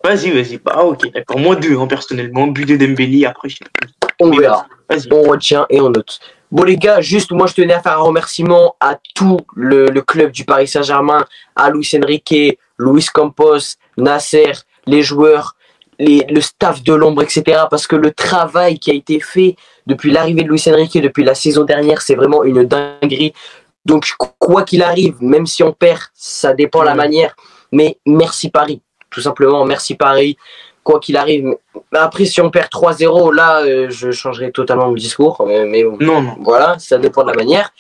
Vas-y. Bah, ok, d'accord. Moi, 2, personnellement. But de Dembélé, après, je sais pas. On verra. On retient et on note. Bon, les gars, juste, moi, je tenais à faire un remerciement à tout le club du Paris Saint-Germain, à Luis Enrique, Luis Campos, Nasser, les joueurs, le staff de l'ombre, etc. Parce que le travail qui a été fait depuis l'arrivée de Luis Enrique, depuis la saison dernière, c'est vraiment une dinguerie. Donc, quoi qu'il arrive, même si on perd, ça dépend la manière. Mais merci Paris. Tout simplement, merci Paris, quoi qu'il arrive. Après, si on perd 3-0, là, je changerai totalement mon discours. Mais non. Voilà, ça dépend de la manière.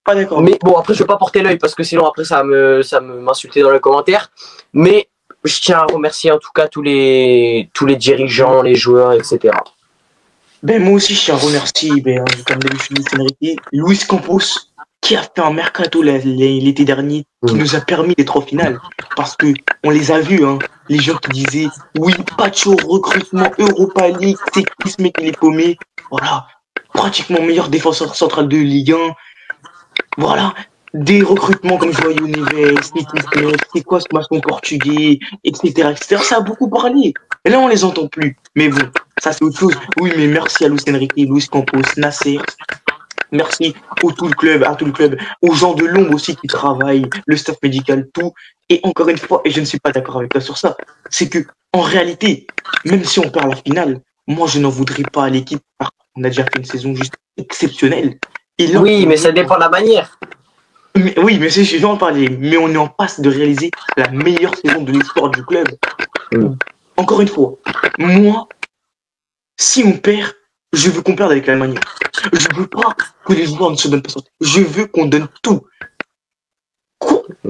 Pas d'accord. Mais bon, après, je vais pas porter l'œil parce que sinon, après, ça m'insulter dans les commentaires. Mais je tiens à remercier en tout cas tous les dirigeants, les joueurs, etc. Ben, moi aussi, je tiens à remercier, comme d'habitude, Luis Enrique, Luis Campos, qui a fait un mercato l'été dernier, qui nous a permis d'être en finale. Parce que on les a vus, hein, les gens qui disaient oui, Pacho, recrutement, Europa League, c'est qui ce mec, il est paumé. Voilà, pratiquement meilleur défenseur central de Ligue 1. Voilà, des recrutements comme João Neves, c'est quoi ce maçon portugais, etc. Ça a beaucoup parlé. Et là, on les entend plus. Mais bon, ça c'est autre chose. Oui, mais merci à Luis Enrique, Luis Campos, Nasser. Merci à tout le club, aux gens de l'ombre aussi qui travaillent, le staff médical, tout. Et encore une fois, et je ne suis pas d'accord avec toi sur ça, c'est que en réalité, même si on perd la finale, moi je n'en voudrais pas à l'équipe. On a déjà fait une saison juste exceptionnelle. Et là, oui, mais ça dépend de la manière. Oui, mais je vais en parler. Mais on est en passe de réaliser la meilleure saison de l'histoire du club. Encore une fois, moi, si on perd, je veux qu'on perde avec la manière. Je veux pas que les joueurs ne se donnent pas sortir. Je veux qu'on donne tout.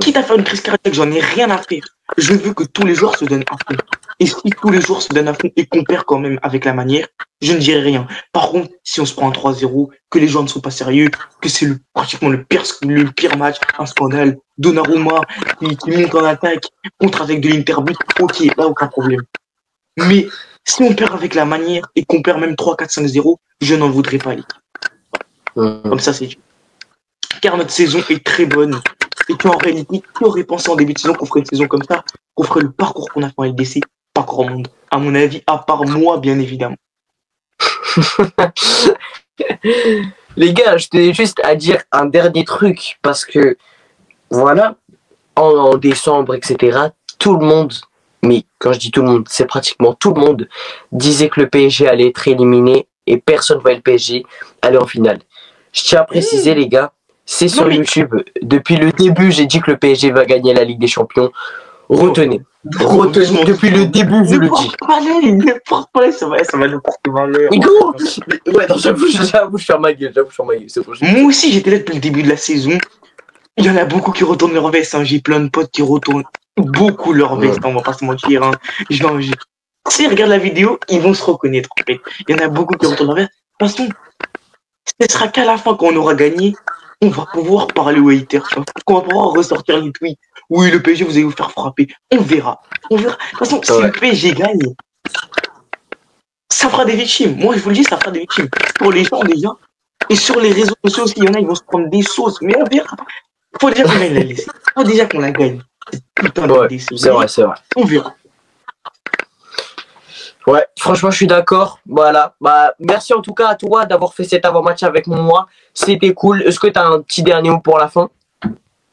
Quitte à faire une crise cardiaque, j'en ai rien à faire. Je veux que tous les joueurs se donnent à fond. Et si tous les joueurs se donnent à fond et qu'on perd quand même avec la manière, je ne dirai rien. Par contre, si on se prend un 3-0, que les joueurs ne sont pas sérieux, que c'est pratiquement le pire match, un scandale, Donnarumma qui monte en attaque, contre avec de l'Interbut, ok, là aucun problème. Mais si on perd avec la manière et qu'on perd même 3-4-5-0, je n'en voudrais pas l'équipe. Comme ça, c'est dit. Car notre saison est très bonne. Et qu'en réalité, qui aurait pensé en début de saison qu'on ferait une saison comme ça, qu'on ferait le parcours qu'on a fait en LDC? Pas grand monde. À mon avis, à part moi, bien évidemment. Les gars, je tenais juste à dire un dernier truc, parce que, voilà, en décembre, etc., tout le monde, mais quand je dis tout le monde, c'est pratiquement tout le monde, disait que le PSG allait être éliminé et personne ne voyait le PSG aller en finale. Je tiens à préciser, les gars, c'est sur YouTube. Depuis le début, j'ai dit que le PSG va gagner la Ligue des Champions. Retenez. retenu depuis le début, je le dis. Ne porte pas l'œil, ça va le porter malheur. Mais gros, ouais, non, j'avoue, je ferme ma gueule, c'est bon. Moi aussi, j'étais là depuis le début de la saison. Il y en a beaucoup qui retournent leur veste, hein. J'ai plein de potes qui retournent beaucoup leur veste, on va pas se mentir, hein. S'ils regardent la vidéo, ils vont se reconnaître, en fait. Il y en a beaucoup qui retournent leur veste. De toute façon, ce sera qu'à la fin, quand on aura gagné, on va pouvoir parler aux haters, tu vois. On va pouvoir ressortir les tweets. Oui, le PSG, vous allez vous faire frapper. On verra. De toute façon, si le PSG gagne, ça fera des victimes. Moi, je vous le dis, ça fera des victimes. Pour les gens, déjà. Et sur les réseaux sociaux aussi, il y en a, ils vont se prendre des sauces. Mais on verra. Faut déjà qu'on gagne la laisser. Faut déjà qu'on la gagne. Putain de déçu. C'est vrai. On verra. Ouais, franchement, je suis d'accord. Voilà. Bah, merci en tout cas à toi d'avoir fait cet avant-match avec moi. C'était cool. Est-ce que tu as un petit dernier mot pour la fin?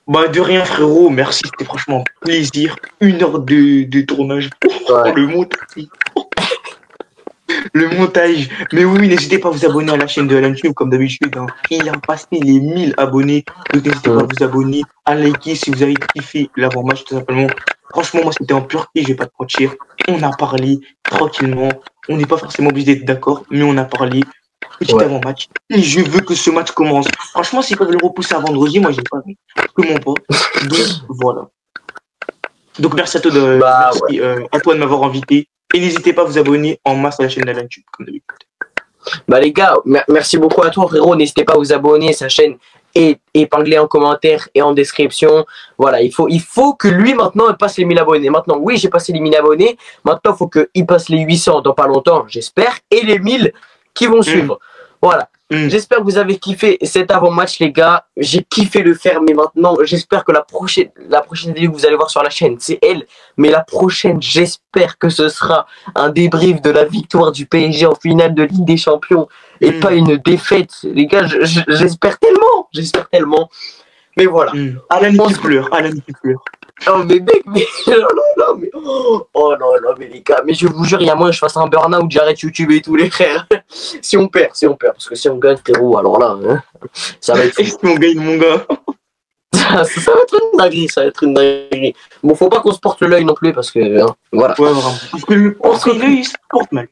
Bah, de rien, frérot. Merci. C'était franchement un plaisir. 1 heure de tournage. Ouais. Le montage. Mais oui, n'hésitez pas à vous abonner à la chaîne de Alan Tube, comme d'habitude. Hein. Il a passé les 1000 abonnés. Donc, n'hésitez pas à vous abonner, à liker si vous avez kiffé l'avant-match, tout simplement. Franchement, moi, c'était en pur kiff, je vais pas te mentir. On a parlé tranquillement. On n'est pas forcément obligé d'être d'accord, mais on a parlé. Petit avant-match. Et je veux que ce match commence. Franchement, s'ils peuvent le repousser à vendredi, moi, j'ai pas vu. Comment pas. Donc, voilà. Donc, merci à toi à toi de m'avoir invité. Et n'hésitez pas à vous abonner en masse à la chaîne d'Alan Tube, comme d'habitude. Bah les gars, merci beaucoup à toi frérot. N'hésitez pas à vous abonner, sa chaîne est épinglée en commentaire et en description. Voilà, il faut que lui maintenant il passe les 1000 abonnés. Maintenant, oui, j'ai passé les 1000 abonnés. Maintenant, il faut qu'il passe les 800 dans pas longtemps, j'espère. Et les 1000 qui vont suivre. Voilà. J'espère que vous avez kiffé cet avant-match, les gars. J'ai kiffé le faire, mais maintenant, j'espère que la prochaine vidéo que vous allez voir sur la chaîne, c'est elle. Mais la prochaine, j'espère que ce sera un débrief de la victoire du PSG en finale de Ligue des Champions et pas une défaite. Les gars, j'espère tellement. Mais voilà. Alan qui pleure. Oh mais mec, mais oh non, mais les gars, mais je vous jure, il y a moyen que je fasse un burn-out, j'arrête YouTube et tous les frères. Si on perd, parce que si on gagne, frérot, alors là, hein, ça va être fou. Si on gagne, mon gars. ça va être une dinguerie, Bon, faut pas qu'on se porte l'œil non plus, parce que, hein, voilà. Ouais, vraiment. Parce que l'œil, il se porte mal.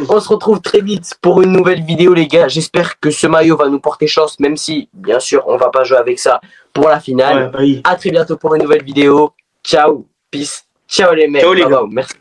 On se retrouve très vite pour une nouvelle vidéo, les gars. J'espère que ce maillot va nous porter chance, même si, bien sûr, on va pas jouer avec ça pour la finale. À très bientôt pour une nouvelle vidéo. Ciao, peace. Ciao les mecs. Ciao les gars. Merci.